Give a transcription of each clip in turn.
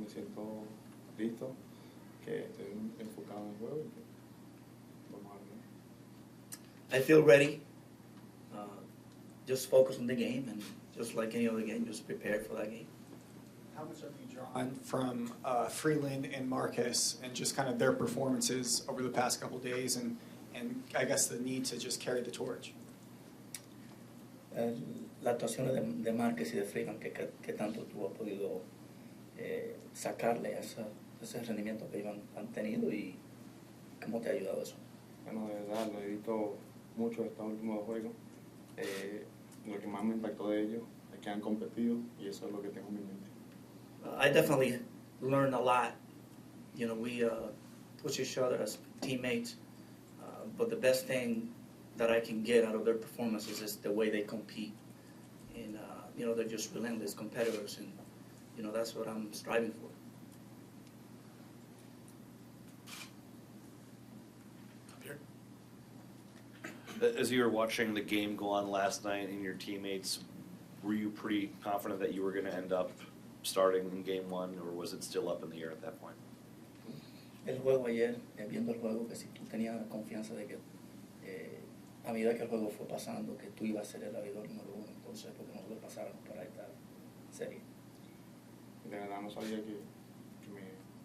me siento listo, que estoy enfocado en el juego y que vamos a ganar. I feel ready. Just focus on the game, and just like any other game, just prepare for that game. How much have you drawn from Freeland and Marcus and just kind of their performances over the past couple of days and I guess the need to just carry the torch? La actuación de Márquez y de Freeland, que tanto tú has podido sacarle a ese rendimiento que ellos han tenido y cómo te ha ayudado eso. Bueno, de verdad, lo he visto mucho estos últimos dos juegos. Lo que más me impactó de ellos es que han competido y eso es lo que tengo en mi mente. I definitely learned a lot. You know, we push each other as teammates, but the best thing that I can get out of their performances is the way they compete. And, you know, they're just relentless competitors, and, you know, that's what I'm striving for. As you were watching the game go on last night and your teammates, were you pretty confident that you were going to end up starting in game one, or was it still up in the air at that point? El juego ayer, viendo el juego, que si tú tenías la confianza de que a medida que el juego fue pasando, que tú ibas a ser el abridor número uno, entonces porque nosotros pasáramos para esta serie. De verdad no sabía que me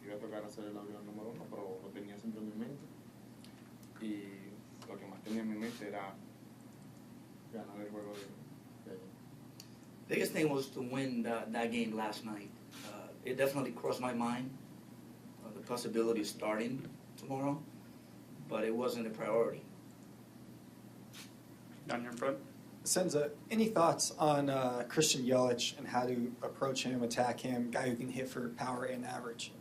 iba a tocar hacer el abridor número uno, pero lo tenía siempre en mi mente. Y lo que más tenía en mi mente era ganar el juego de ayer. Biggest thing was to win that game last night. It definitely crossed my mind, the possibility of starting tomorrow, but it wasn't a priority. Down here in front. Senza, any thoughts on Christian Yelich and how to approach him, attack him, guy who can hit for power and average?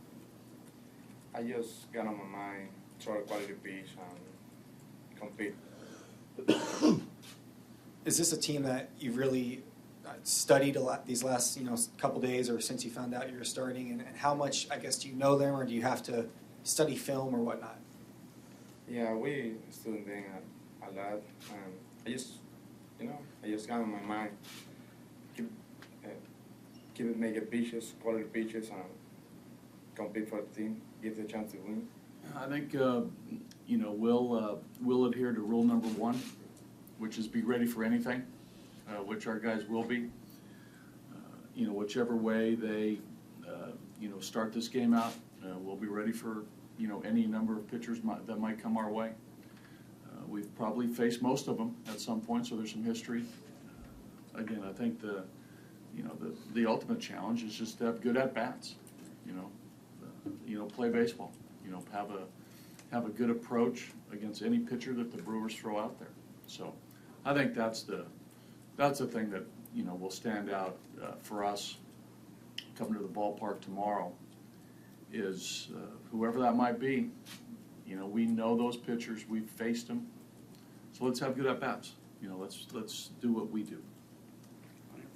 I just got on my mind, throw a quality pitch and compete. Is this a team that you've really studied a lot these last couple days or since you found out you were starting? And how much, I guess, do you know them or do you have to study film or whatnot? Yeah, we studied them a lot. I just got on my mind, keep it making pitches, quality pitches, and compete for the team, give the chance to win. I think we'll adhere to rule number one, which is be ready for anything, which our guys will be. Whichever way they start this game out, we'll be ready for any number of pitchers that might come our way. We've probably faced most of them at some point, so there's some history. Again, I think the ultimate challenge is just to have good at bats. Play baseball. Have a good approach against any pitcher that the Brewers throw out there. So, I think that's the thing that will stand out for us coming to the ballpark tomorrow. Is whoever that might be. We know those pitchers. We've faced them. So let's have good at bats. Let's do what we do.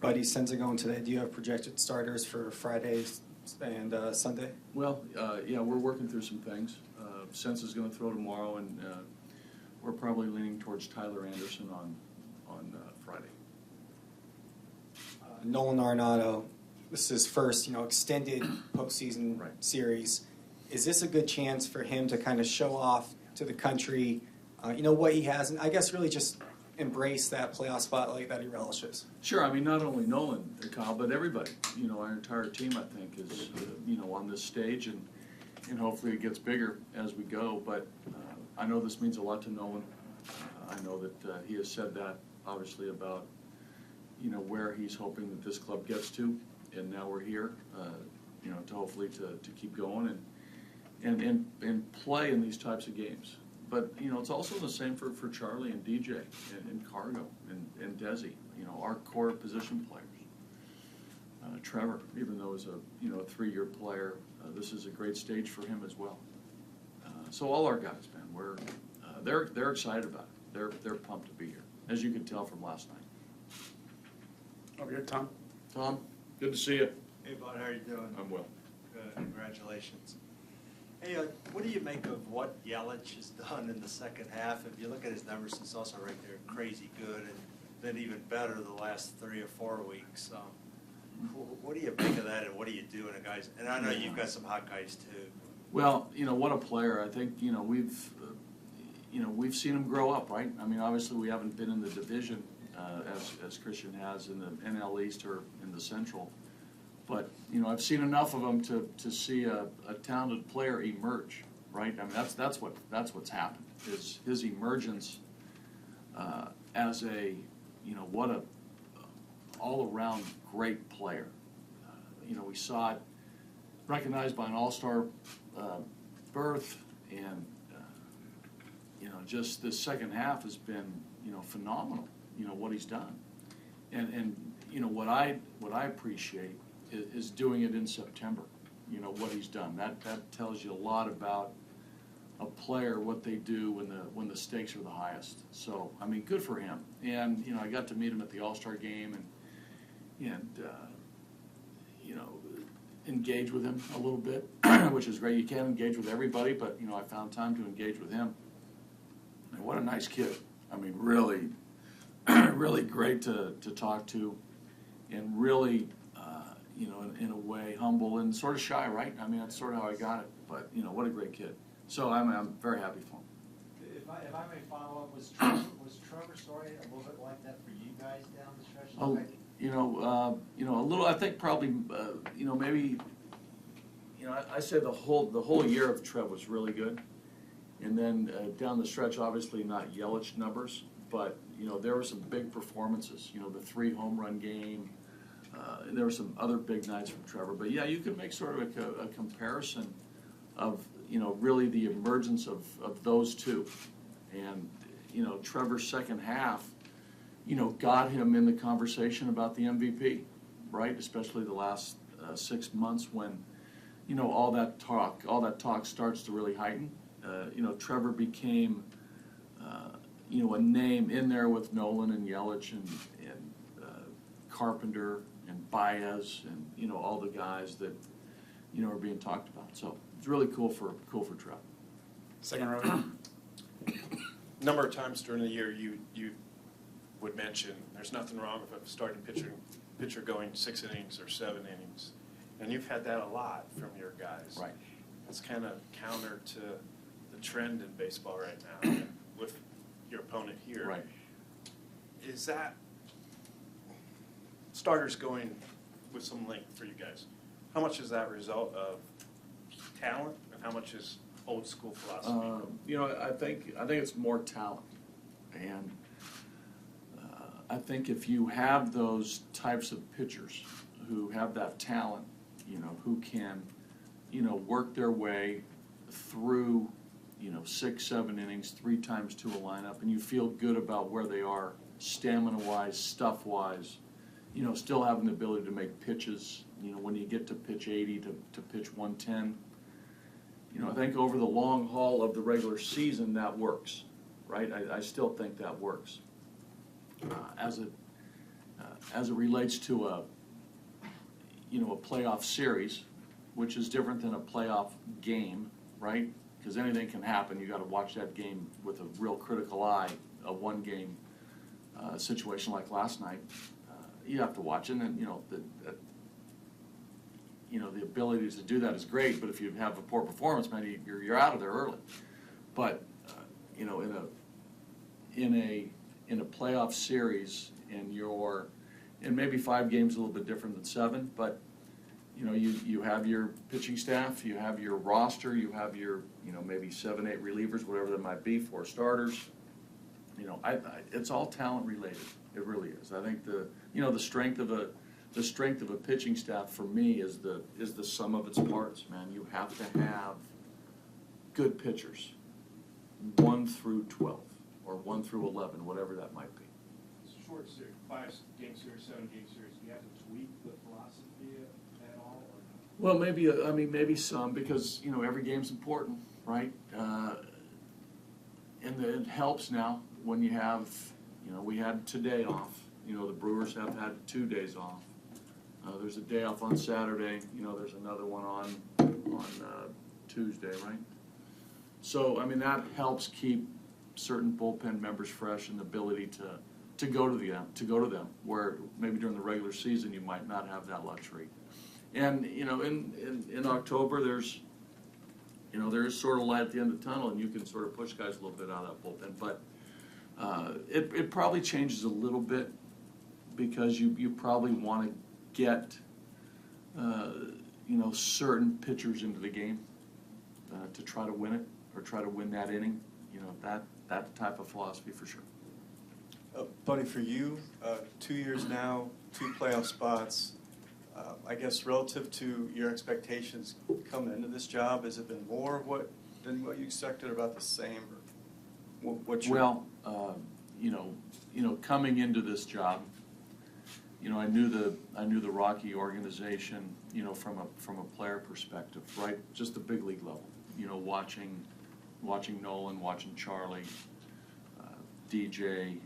Buddy, Senza going today. Do you have projected starters for Friday and Sunday? Well, yeah, we're working through some things. Senza's going to throw tomorrow, and we're probably leaning towards Tyler Anderson on Friday. Nolan Arenado, this is his first, extended postseason series. Is this a good chance for him to kind of show off to the country, what he has, and I guess really just embrace that playoff spotlight that he relishes? Sure. I mean, not only Nolan, Kyle, but everybody. Our entire team, I think, is on this stage, and hopefully it gets bigger as we go. But I know this means a lot to Nolan. I know that he has said that, obviously, about where he's hoping that this club gets to, and now we're here, to hopefully to keep going and play in these types of games. But it's also the same for Charlie and DJ and Cargo and Desi, our core position players. Trevor, even though he's a 3-year player, this is a great stage for him as well. So all our guys, man, they're excited about it. They're pumped to be here, as you can tell from last night. Over here, Tom. Tom, good to see you. Hey, Bud, how are you doing? I'm well. Good, congratulations. Hey, what do you make of what Yelich has done in the second half? If you look at his numbers, it's also right there, crazy good, and then even better the last 3 or 4 weeks. What do you make of that, and what do you do in a guys? And I know you've got some hot guys too. Well, what a player. I think, we've seen him grow up, right? I mean, obviously, we haven't been in the division as Christian has in the NL East or in the Central. But, I've seen enough of him to see a talented player emerge, right? I mean, that's what's happened, is his emergence as a, what a all-around great player. We saw it recognized by an all-star berth, and just this second half has been phenomenal. What he's done, and what I appreciate is doing it in September. What he's done, that tells you a lot about a player, what they do when the stakes are the highest. So I mean, good for him. And I got to meet him at the All-Star game and engage with him a little bit, which is great. You can't engage with everybody, but I found time to engage with him. And what a nice kid. I mean, really, really great to talk to, and really, in a way, humble and sort of shy, right? I mean, that's sort of how I got it. But what a great kid. So I'm very happy for him. If I may follow up, was Trevor's story a little bit like that for you guys down the stretch? A little. I think probably, maybe. I say the whole year of Trev was really good, and then down the stretch, obviously not Yelich numbers, but there were some big performances. The 3 home run game. And there were some other big nights from Trevor. But yeah, you could make sort of a comparison of really the emergence of those two, and Trevor's second half. Got him in the conversation about the MVP, right? Especially the last 6 months when, all that talk starts to really heighten. Trevor became, a name in there with Nolan and Yelich and Carpenter and Baez and all the guys that are being talked about. So it's really cool for Trevor. Second row. Number of times during the year you would mention there's nothing wrong with a starting pitcher going 6 innings or 7 innings, and you've had that a lot from your guys. Right. It's kind of counter to the trend in baseball right now with your opponent here. Right. Is that starters going with some length for you guys? How much is that result of talent, and how much is old school philosophy? I think it's more talent, and I think if you have those types of pitchers who have that talent, who can, work their way through, 6, 7 innings, 3 times to a lineup, and you feel good about where they are, stamina-wise, stuff-wise, still having the ability to make pitches, when you get to pitch 80 to pitch 110. I think over the long haul of the regular season, that works, right? I still think that works. As it relates to a playoff series, which is different than a playoff game, right? Because anything can happen. You got to watch that game with a real critical eye. A one-game situation like last night, you have to watch it, and the ability to do that is great. But if you have a poor performance, man, you're out of there early. But in a playoff series, and maybe 5 games a little bit different than 7, but you have your pitching staff, you have your roster, you have your maybe 7, 8 relievers, whatever that might be, 4 starters. It's all talent related. It really is. I think the strength of a pitching staff for me is the sum of its parts, man. You have to have good pitchers, 1 through 12 or 1 through 11, whatever that might be. Short series, 5-game series, 7-game series. Do you have to tweak the philosophy at all? Or? Well, maybe some, because every game's important, right? And it helps now when you have, we had today off. The Brewers have had 2 days off. There's a day off on Saturday. There's another one on Tuesday, right? So that helps keep certain bullpen members fresh and the ability to to go to them, where maybe during the regular season you might not have that luxury. And in October there's sort of light at the end of the tunnel, and you can sort of push guys a little bit out of that bullpen. But it probably changes a little bit because you probably want to get certain pitchers into the game to try to win it or try to win that inning. That type of philosophy for sure. Buddy, for you, 2 years now, 2 playoff spots. I guess relative to your expectations coming into this job, has it been more than what you expected, about the same? Or what's your... Coming into this job, I knew the Rocky organization, from a player perspective, right? Just the big league level, watching Nolan, watching Charlie, DJ,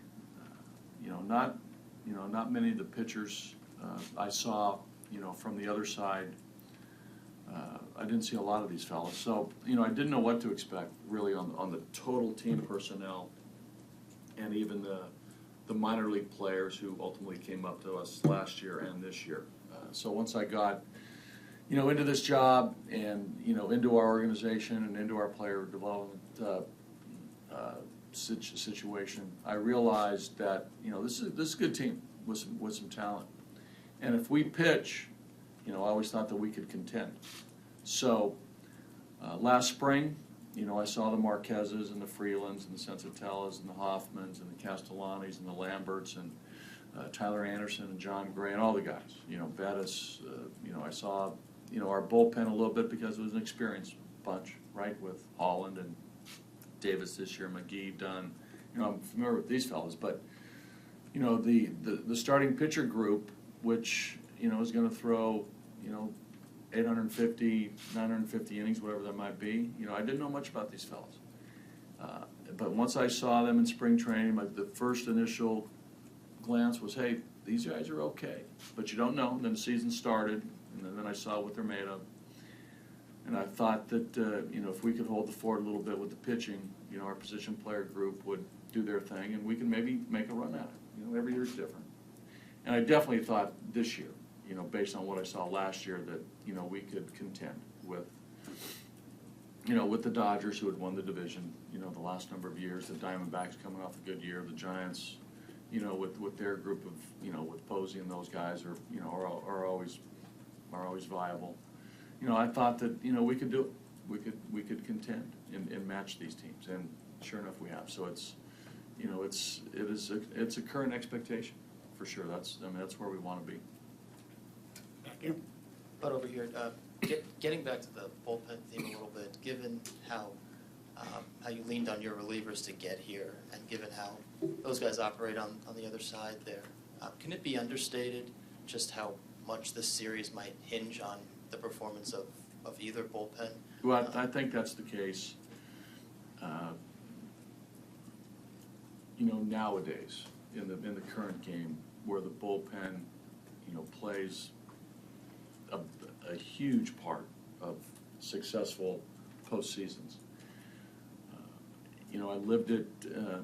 not many of the pitchers I saw, from the other side. I didn't see a lot of these fellas, so I didn't know what to expect really on the total team personnel, and even the minor league players who ultimately came up to us last year and this year. So once I got into this job and into our organization and into our player development situation, I realized that this is a good team with some talent, and if we pitch, I always thought that we could contend. So last spring, I saw the Marquezes and the Freelands and the Senzatelas and the Hoffmans and the Castellanis and the Lamberts and Tyler Anderson and John Gray and all the guys. Bettis. I saw our bullpen a little bit because it was an experienced bunch, right, with Holland and Davis this year, McGee, Dunn. I'm familiar with these fellas, but the starting pitcher group, which is going to throw 850, 950 innings, whatever that might be. I didn't know much about these fellas, but once I saw them in spring training, the first initial glance was, hey, these guys are okay, but you don't know. And then the season started, and then I saw what they're made of. And I thought that if we could hold the fort a little bit with the pitching, our position player group would do their thing, and we can maybe make a run at it. Every year is different. And I definitely thought this year, based on what I saw last year, that we could contend with the Dodgers, who had won the division the last number of years, the Diamondbacks coming off a good year, the Giants, with their group of with Posey and those guys are always viable. I thought that we could do it. We could contend and match these teams, and sure enough, we have. So it's a current expectation for sure. That's where we want to be. Thank you. But over here, getting back to the bullpen theme a little bit, given how you leaned on your relievers to get here, and given how those guys operate on the other side there, can it be understated just how much this series might hinge on the performance of either bullpen? Well, I think that's the case. Nowadays in the current game, where the bullpen, plays a huge part of successful postseasons. I lived it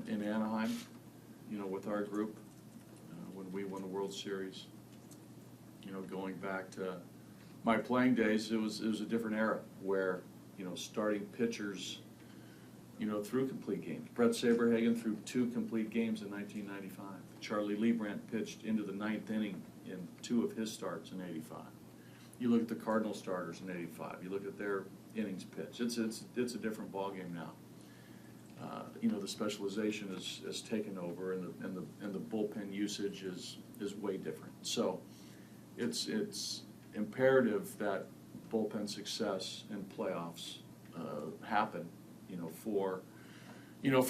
in Anaheim, with our group when we won the World Series. Going back to my playing days, it was a different era where starting pitchers threw complete games. Brett Saberhagen threw 2 complete games in 1995. Charlie Leibrandt pitched into the 9th inning in 2 of his starts in '85. You look at the Cardinal starters in '85. You look at their innings pitched. It's a different ballgame now. The specialization has taken over, and the bullpen usage is way different. So it's imperative that bullpen success and playoffs happen. For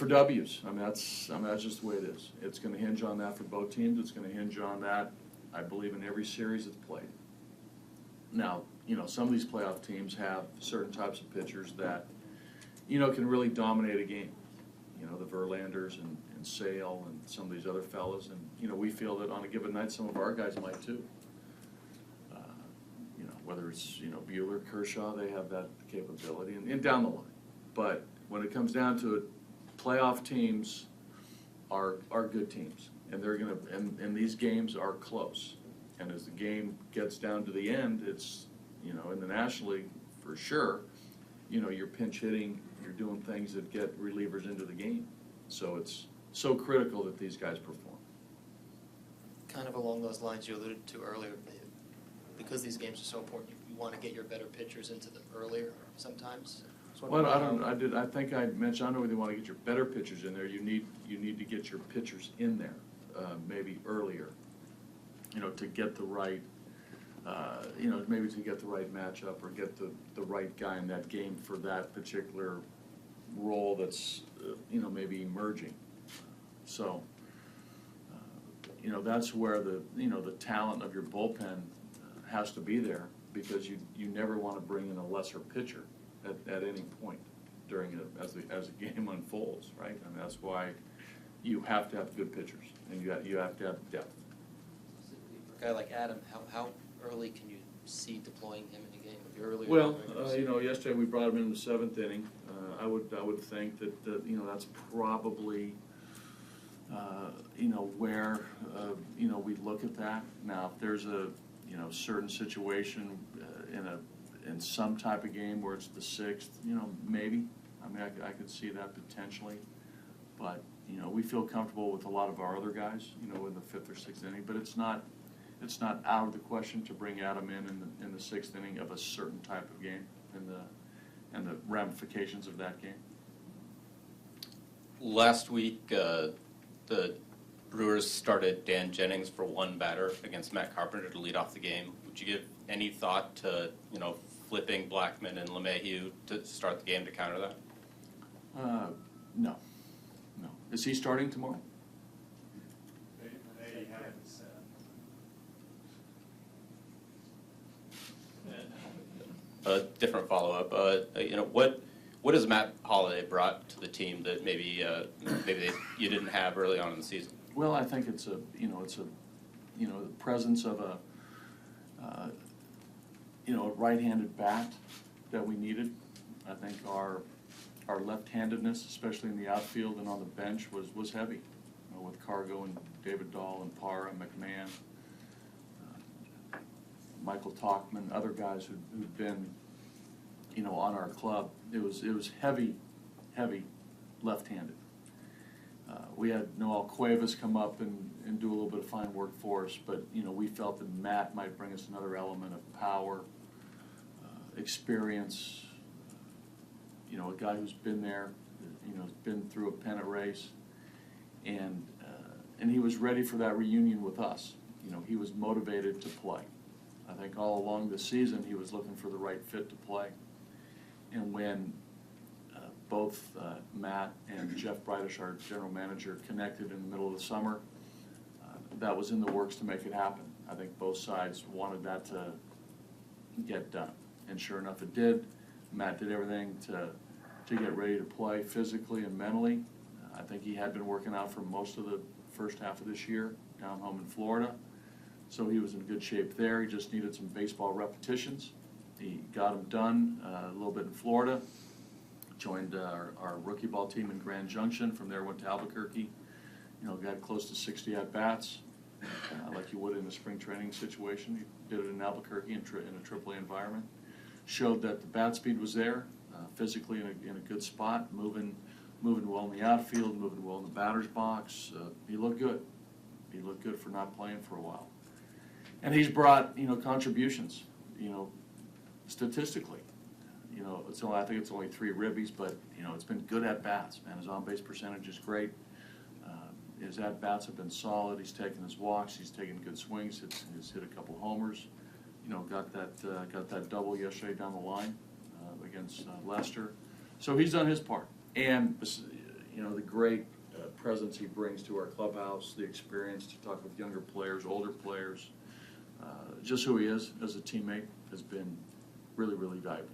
W's. That's just the way it is. It's going to hinge on that for both teams. It's going to hinge on that, I believe, in every series that's played. Now, some of these playoff teams have certain types of pitchers that, can really dominate a game. The Verlanders and Sale and some of these other fellas, and we feel that on a given night some of our guys might too. Whether it's Buehler, Kershaw, they have that capability, and down the line. But when it comes down to it, playoff teams are good teams, and they're gonna, and these games are close. And as the game gets down to the end, it's, you know, in the National League, for sure, you know, you're pinch hitting, you're doing things that get relievers into the game. So it's so critical that these guys perform. Kind of along those lines you alluded to earlier, because these games are so important, you want to get your better pitchers into them earlier sometimes. Well, I think I mentioned, I don't know whether you want to get your better pitchers in there, you need to get your pitchers in there, maybe earlier, you know, to get the right, you know, maybe to get the right matchup or get the right guy in that game for that particular role that's, you know, maybe emerging. So, you know, that's where the, you know, the talent of your bullpen has to be there, because you never want to bring in a lesser pitcher at any point during as the game unfolds, right? And that's why you have to have good pitchers, and you have to have depth. For a guy like Adam, how early can you see deploying him in a game? Earlier? Well, you know, yesterday we brought him in the 7th inning. I would think that you know, that's probably you know, where you know, we look at that. Now, if there's a, you know, certain situation in some type of game where it's the 6th, you know, maybe. I mean, I could see that potentially, but you know, we feel comfortable with a lot of our other guys, you know, in the 5th or 6th inning. But it's not out of the question to bring Adam in the 6th inning of a certain type of game and the ramifications of that game. Last week, the Brewers started Dan Jennings for one batter against Matt Carpenter to lead off the game. Would you give any thought to, you know, flipping Blackmon and LeMahieu to start the game to counter that? No. Is he starting tomorrow? They haven't said. A different follow-up. You know, what has Matt Holliday brought to the team that maybe you didn't have early on in the season? Well, I think it's the presence of a a right-handed bat that we needed. I think our left-handedness, especially in the outfield and on the bench, was heavy. You know, with Cargo and David Dahl and Parra and McMahon, Michael Talkman, other guys who'd been, you know, on our club. It was heavy left-handed. We had Noel Cuevas come up and do a little bit of fine work for us, but you know, we felt that Matt might bring us another element of power, experience. You know, a guy who's been there, you know, been through a pennant race, and he was ready for that reunion with us. You know, he was motivated to play. I think all along the season he was looking for the right fit to play, and when both Matt and Jeff Breidish, our general manager, connected in the middle of the summer, that was in the works to make it happen. I think both sides wanted that to get done, and sure enough it did. Matt did everything to get ready to play physically and mentally. I think he had been working out for most of the first half of this year down home in Florida, so he was in good shape there. He just needed some baseball repetitions. He got them done a little bit in Florida. Joined our rookie ball team in Grand Junction. From there went to Albuquerque. You know, got close to 60 at-bats, like you would in a spring training situation. He did it in Albuquerque in a AAA environment. Showed that the bat speed was there, physically in a good spot, moving well in the outfield, moving well in the batter's box. He looked good. He looked good for not playing for a while. And he's brought, you know, contributions, you know, statistically. You know, I think it's only 3 ribbies, but you know, it's been good at bats. Man, his on-base percentage is great. His at bats have been solid. He's taken his walks. He's taken good swings. He's hit a couple homers. You know, got that double yesterday down the line against Leicester. So he's done his part, and you know, the great presence he brings to our clubhouse, the experience to talk with younger players, older players, just who he is as a teammate has been really, really valuable.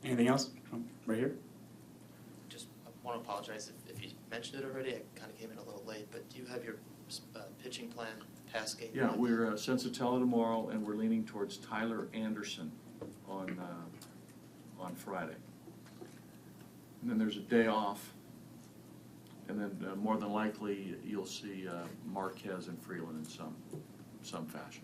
Anything else? Right here. Just want to apologize if you mentioned it already. I kind of came in a little late, but do you have your pitching plan past game? Yeah, we're Senzatela tomorrow, and we're leaning towards Tyler Anderson on Friday. And then there's a day off And then more than likely, you'll see Marquez and Freeland in some fashion.